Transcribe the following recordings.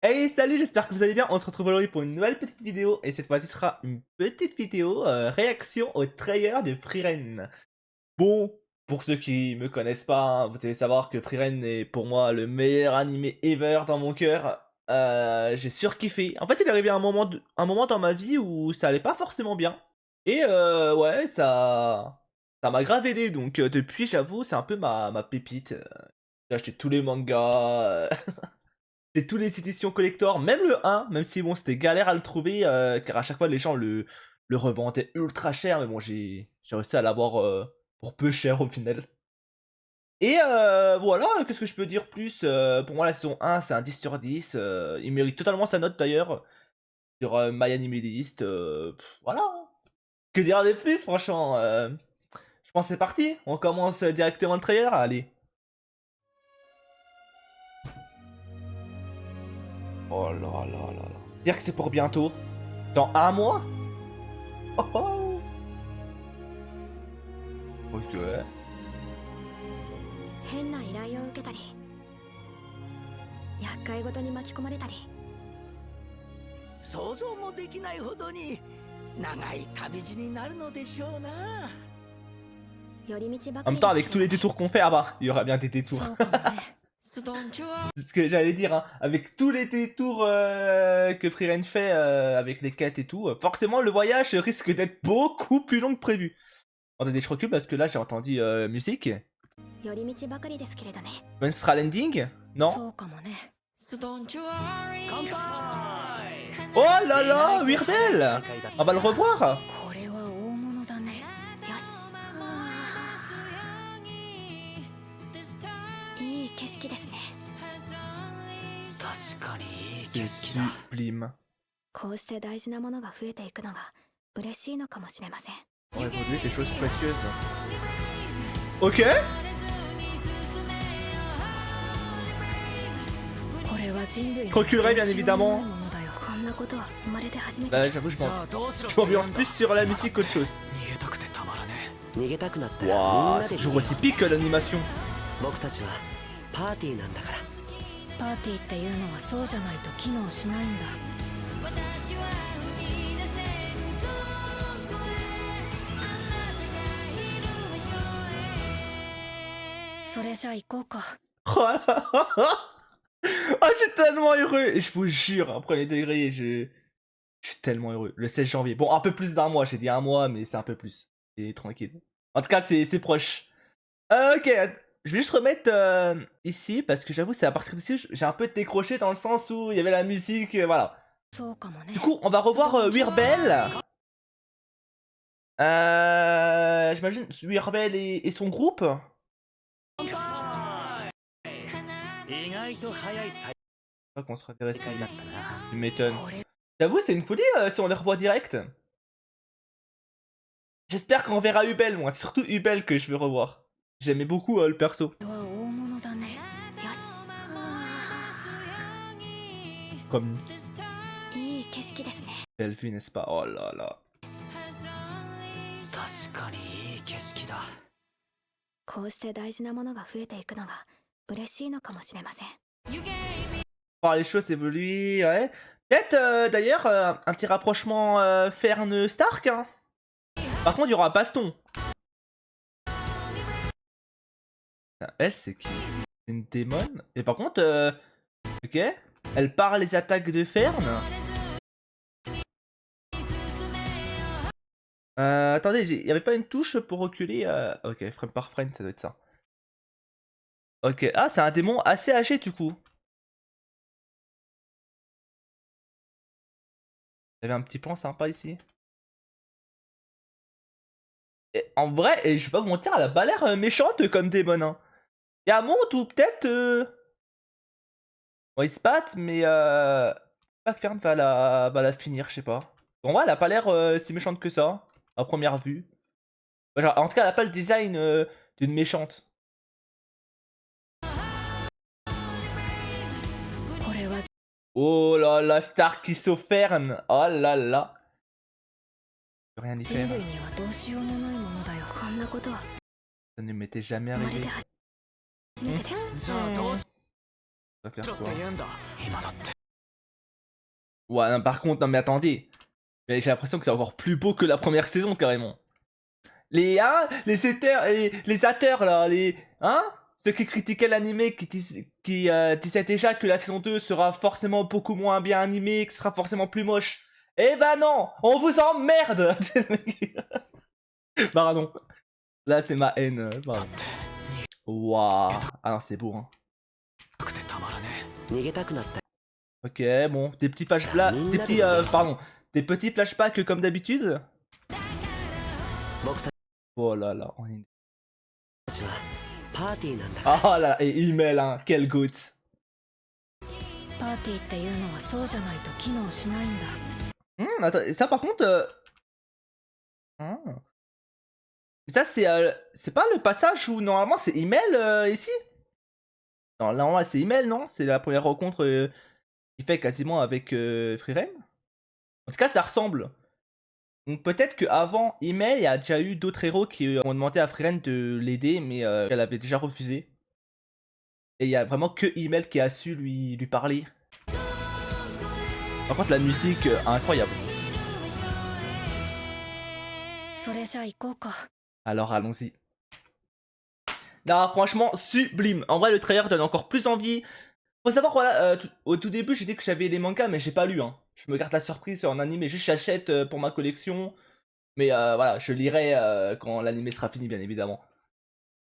Hey salut, j'espère que vous allez bien, on se retrouve aujourd'hui pour une nouvelle petite vidéo et cette fois-ci sera une petite vidéo réaction au trailer de Frieren. Bon, pour ceux qui me connaissent pas, hein, vous devez savoir que Frieren est pour moi le meilleur animé ever dans mon cœur. J'ai surkiffé. En fait, il est arrivé un moment dans ma vie où ça allait pas forcément bien. Et ouais, ça m'a grave aidé, donc depuis j'avoue, c'est un peu ma pépite. J'ai acheté tous les mangas. J'ai tous les éditions collector, même le 1, même si bon c'était galère à le trouver, car à chaque fois les gens le revendaient ultra cher, mais bon j'ai réussi à l'avoir pour peu cher au final. Et voilà, qu'est-ce que je peux dire plus pour moi la saison 1 c'est un 10 sur 10, il mérite totalement sa note d'ailleurs, sur My Anime List, voilà. Que dire de plus franchement, je pense que c'est parti, on commence directement le trailer, allez. Oh là là là là. Dire que c'est pour bientôt. Dans un mois? Oh oh. Ok. 変な依頼を受けたり厄介事に巻き込まれたり想像もできないほどに長い旅路になるのでしょうな。寄り道ば En か même り temps, で avec す tous け les どね détours qu'on fait, ah bah, il y aura bien des détours. そうかもね C'est ce que j'allais dire, hein. Avec tous les détours que Frieren fait, avec les quêtes et tout, forcément le voyage risque d'être beaucoup plus long que prévu. Attendez, je recule parce que là j'ai entendu musique. 寄り道ばかりですけれどね Monstral Ending? そ Non? うかもね 乾杯。 Oh là là, Weirdel! On va le revoir! これは大物だねよしいい景色ですね確かにいい C'est 景色だ。 sublime. こうして大事なものが増えていくのが嬉しいのかもしれません On va évoluer des choses précieuses. Ok? これは人類 Je reculerai bien évidemment. ものだよこんなことは生まれて初めて Bah です j'avoue, じゃあどうしろ je m'ambiance plus sur la musique qu'autre chose. 逃げたくてたまらね逃げたくなったらみん Waouh, な c'est で toujours aussi pique l'animation. 僕たちはパーティーなんだからパーティーっていうのはそうじゃないと機能しないんだそれじゃあ行こうか Oh là là. Oh, je suis tellement heureux. Je vous jure, hein, premier degré, je suis tellement heureux. Le 16 janvier. Bon, un peu plus d'un mois. J'ai dit un mois, mais c'est un peu plus. Et tranquille. En tout cas, c'est proche. Ok, je vais juste remettre ici parce que j'avoue, c'est à partir d'ici, j'ai un peu décroché dans le sens où il y avait la musique, voilà. そうかもね Du coup, on va revoir Weirbel. J'imagine Weirbel et son groupe. 意外と早いさ Je crois qu'on se reverrait ça. いだったな。 Tu m'étonnes. これ J'avoue, c'est une folie si on les revoit direct. J'espère qu'on verra Ubel, moi. C'est surtout Ubel que je veux revoir. J'aimais beaucoup le perso. は大物だねよし Comme いい景色ですね belle vue, n'est-ce pas? Oh là là. 確かにいい景色だ。こうして大事なものが増えていくのが嬉しいのかもしれません Voir les choses évoluer, ouais. Peut-être d'ailleurs un petit rapprochement Fern-Stark. Hein. Par contre, il y aura Baston. Elle, c'est qui? C'est une démon. Et par contre, ok. Elle part les attaques de Fern. Attendez, il y avait pas une touche pour reculer ok, frame par frame, ça doit être ça. Ok, ah, c'est un démon assez âgé du coup. Il y avait un petit plan sympa ici. Et en vrai, et je vais pas vous mentir, elle a pas l'air méchante comme démon. Hein. Il y a un monde où peut-être. Bon, ils se battent, mais. Pas que Fern va la finir, je sais pas. En vrai, elle a pas l'air si méchante que ça, à première vue. Genre, en tout cas, elle a pas le design d'une méchante. これは Oh là là, Stark qui s'offerne. Oh là là. Je peux rien y 人 faire. 類にはどうしようもないものだよこんなことは Ça ne m'était jamais 生まれ arrivé. て初めてですじゃあどうし Ça va ろ faire って quoi? 言うんだ。今だって Ouais, non, par contre, non mais attendez. Mais j'ai l'impression que c'est encore plus beau que la première saison, carrément. Les haters, les haters là, ceux qui critiquaient l'animé, qui disaient déjà que la saison 2 sera forcément beaucoup moins bien animée, que ce sera forcément plus moche. Eh ben non, on vous emmerde. Pardon. Là c'est ma haine, pardon. Waouh. Ah non, c'est beau, hein. 逃げたくなった Ok, bon, des petits flashbacks, des petits flashbacks comme d'habitude. 僕た Oh là là, on est... ちはパーティーなんだから Ah là là, et email, hein, quel goût. パーティーっていうのはそうじゃないと機能しないんだ。Attends, ça par contre... hmm. Ça c'est pas le passage où normalement c'est email ici? Non, là c'est email, non? C'est la première rencontre qu'il fait quasiment avec Frieren. En tout cas, ça ressemble. Donc peut-être qu'avant email, il y a déjà eu d'autres héros qui ont demandé à Frieren de l'aider, mais qu'elle avait déjà refusé. Et il y a vraiment que email qui a su lui parler. Par contre, la musique, incroyable. それじゃ行こうか。 Alors allons-y. Non, franchement, sublime. En vrai, le trailer donne encore plus envie. Faut savoir, voilà, au tout début, j'ai dit que j'avais les mangas, mais j'ai pas lu. Hein. Je me garde la surprise en animé, juste j'achète pour ma collection. Mais voilà, je lirai quand l'animé sera fini, bien évidemment.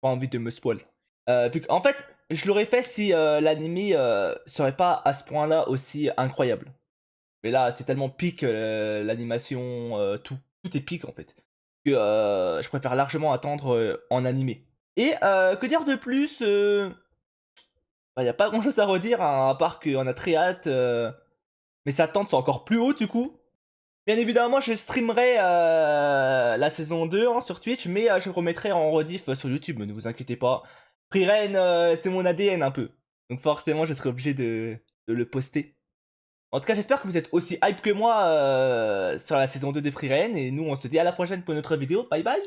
Pas envie de me spoil. En fait, je l'aurais fait si l'animé serait pas à ce point-là aussi incroyable. Mais là, c'est tellement pique l'animation, tout est pique en fait. Que je préfère largement attendre en animé. Et que dire de plus y a pas grand chose à redire, hein, à part qu'on a très hâte. Mes attentes sont encore plus hautes du coup. Bien évidemment, je streamerai la saison 2 hein, sur Twitch, mais je remettrai en rediff sur YouTube, ne vous inquiétez pas. Frieren, c'est mon ADN un peu. Donc forcément, je serai obligé de le poster. En tout cas, j'espère que vous êtes aussi hype que moi sur la saison 2 de Frieren. Et nous, on se dit à la prochaine pour une autre vidéo. Bye bye!